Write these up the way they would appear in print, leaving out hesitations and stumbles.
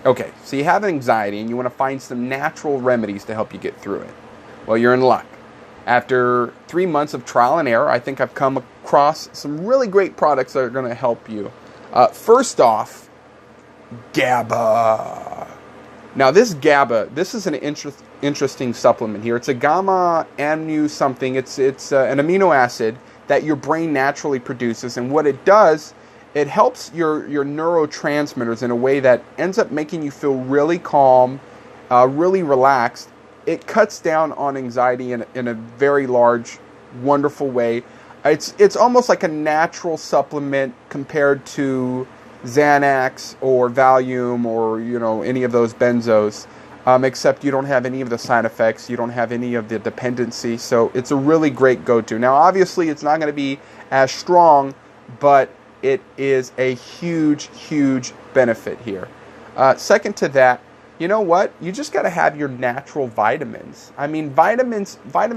Okay, so you have anxiety and you want to find some natural remedies to help you get through it. Well, you're in luck. After 3 months of trial and error, I think I've come across some really great products that are going to help you. First off, Gaba. Now, this Gaba, this is an interesting supplement here. It's a gamma amino something. It's an amino acid that your brain naturally produces, and what it does, it helps your neurotransmitters in a way that ends up making you feel really calm, really relaxed. It cuts down on anxiety in a very large, wonderful way. It's almost like a natural supplement compared to Xanax or Valium or any of those benzos, except you don't have any of the side effects, you don't have any of the dependency, so it's a really great go-to. Now, obviously, it's not going to be as strong, but it is a huge, huge benefit here. Second to that, you know what? You just got to have your natural vitamins. I mean, vitamin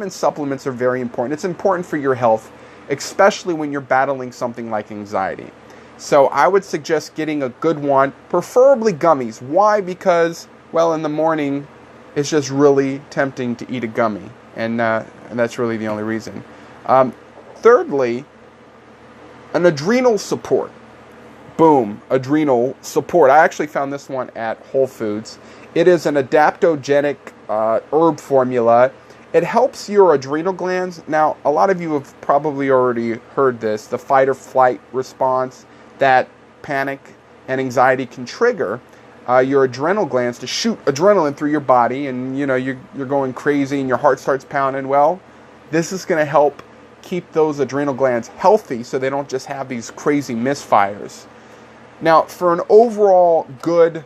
supplements are very important. It's important for your health, especially when you're battling something like anxiety. So I would suggest getting a good one, preferably gummies. Why? Because, well, in the morning, it's just really tempting to eat a gummy. And that's really the only reason. Thirdly, an adrenal support. Boom, Adrenal Support. I actually found this one at Whole Foods. It is an adaptogenic herb formula. It helps your adrenal glands. Now, a lot of you have probably already heard this, the fight or flight response that panic and anxiety can trigger your adrenal glands to shoot adrenaline through your body, and you're going crazy and your heart starts pounding. Well, this is going to help keep those adrenal glands healthy so they don't just have these crazy misfires. Now, for an overall good,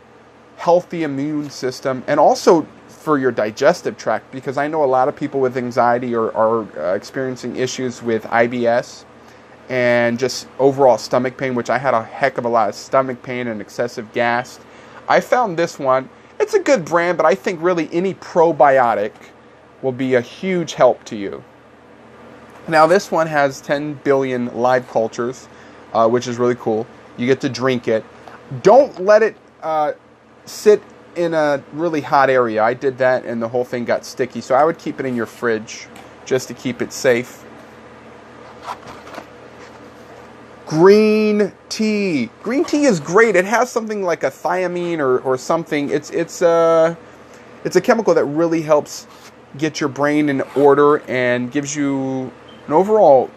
healthy immune system, and also for your digestive tract, because I know a lot of people with anxiety are experiencing issues with IBS and just overall stomach pain, which I had a heck of a lot of stomach pain and excessive gas. I found this one. It's a good brand, but I think really any probiotic will be a huge help to you. Now, this one has 10 billion live cultures, which is really cool. You get to drink it. Don't let it sit in a really hot area. I did that and the whole thing got sticky. So I would keep it in your fridge just to keep it safe. Green tea. Green tea is great. It has something like a thiamine or something. It's a chemical that really helps get your brain in order and gives you an overall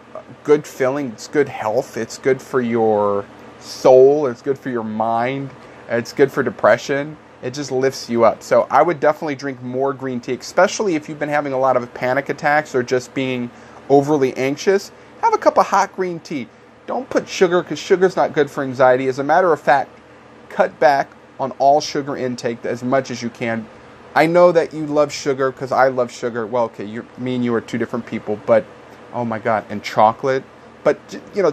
good feeling. It's good health. It's good for your soul. It's good for your mind. It's good for depression. It just lifts you up. So I would definitely drink more green tea, especially if you've been having a lot of panic attacks or just being overly anxious. Have a cup of hot green tea. Don't put sugar, because sugar's not good for anxiety. As a matter of fact, cut back on all sugar intake as much as you can. I know that you love sugar because I love sugar. Well, okay, me and you are two different people, but oh my God, and chocolate. But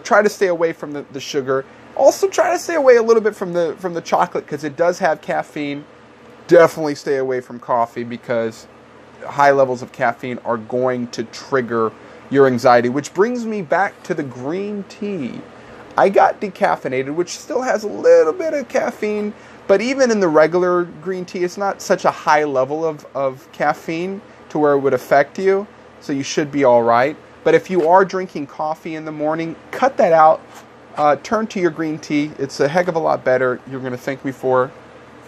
try to stay away from the sugar. Also, try to stay away a little bit from the chocolate because it does have caffeine. Definitely stay away from coffee because high levels of caffeine are going to trigger your anxiety, which brings me back to the green tea. I got decaffeinated, which still has a little bit of caffeine, but even in the regular green tea, it's not such a high level of caffeine to where it would affect you, so you should be all right. But if you are drinking coffee in the morning, cut that out. Turn to your green tea. It's a heck of a lot better. You're going to thank me for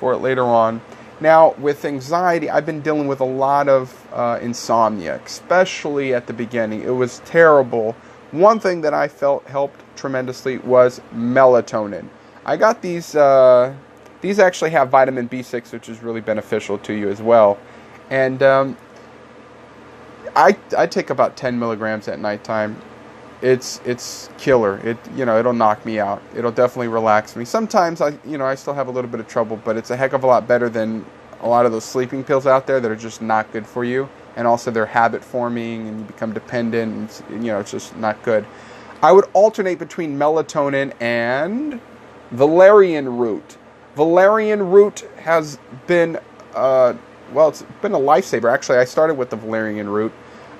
it later on. Now, with anxiety, I've been dealing with a lot of insomnia, especially at the beginning. It was terrible. One thing that I felt helped tremendously was melatonin. I got these actually have vitamin B6, which is really beneficial to you as well. And I take about 10 milligrams at nighttime. It's killer. It'll knock me out. It'll definitely relax me. Sometimes I still have a little bit of trouble, but it's a heck of a lot better than a lot of those sleeping pills out there that are just not good for you. And also they're habit forming and you become dependent and it's just not good. I would alternate between melatonin and Valerian Root. Valerian Root has been it's been a lifesaver. Actually, I started with the Valerian Root.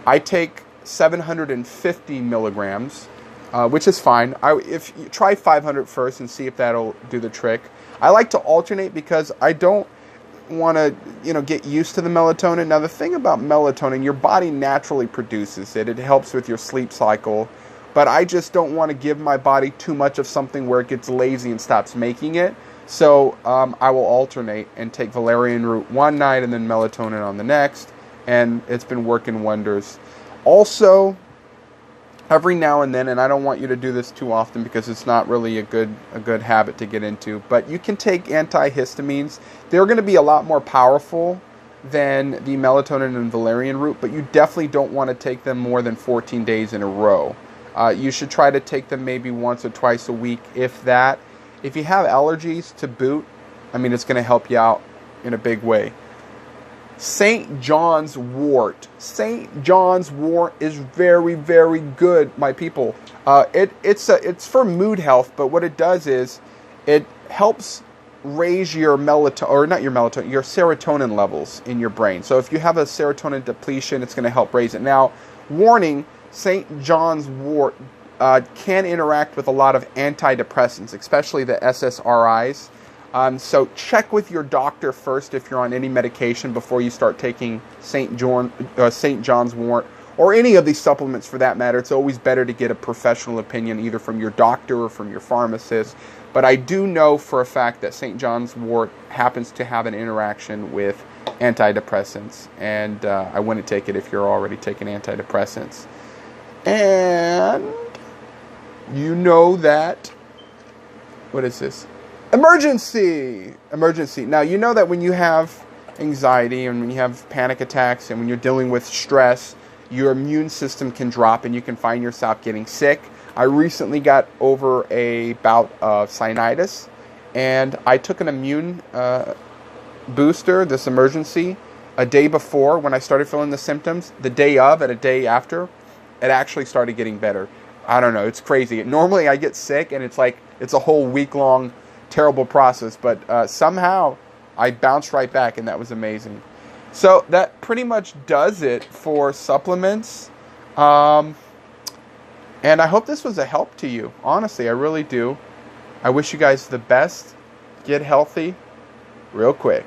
I take 750 milligrams which is fine. If you try 500 first and see if that'll do the trick. I like to alternate because I don't want to, get used to the melatonin. Now, the thing about melatonin, your body naturally produces it. It helps with your sleep cycle. But I just don't want to give my body too much of something where it gets lazy and stops making it. So I will alternate and take Valerian Root one night and then melatonin on the next. And it's been working wonders. Also, every now and then, and I don't want you to do this too often because it's not really a good habit to get into, but you can take antihistamines. They're going to be a lot more powerful than the melatonin and valerian root, but you definitely don't want to take them more than 14 days in a row. You should try to take them maybe once or twice a week, if that. If you have allergies to boot, it's going to help you out in a big way. St. John's Wort. St. John's Wort is very, very good, my people. It's for mood health, but what it does is it helps raise your your serotonin levels in your brain. So if you have a serotonin depletion, it's going to help raise it. Now, warning, St. John's Wort can interact with a lot of antidepressants, especially the SSRIs. So check with your doctor first if you're on any medication before you start taking St. John's Wort or any of these supplements for that matter. It's always better to get a professional opinion either from your doctor or from your pharmacist. But I do know for a fact that St. John's Wort happens to have an interaction with antidepressants, and I wouldn't take it if you're already taking antidepressants. And you know that, what is this? Emergency. Now, you know that when you have anxiety and when you have panic attacks and when you're dealing with stress, your immune system can drop and you can find yourself getting sick. I recently got over a bout of sinusitis, and I took an immune booster, this emergency, a day before when I started feeling the symptoms. The day of and a day after, it actually started getting better. I don't know, it's crazy. Normally I get sick and it's like it's a whole week-long terrible process, but somehow I bounced right back, and that was amazing. So that pretty much does it for supplements. And I hope this was a help to you. Honestly, I really do. I wish you guys the best. Get healthy real quick.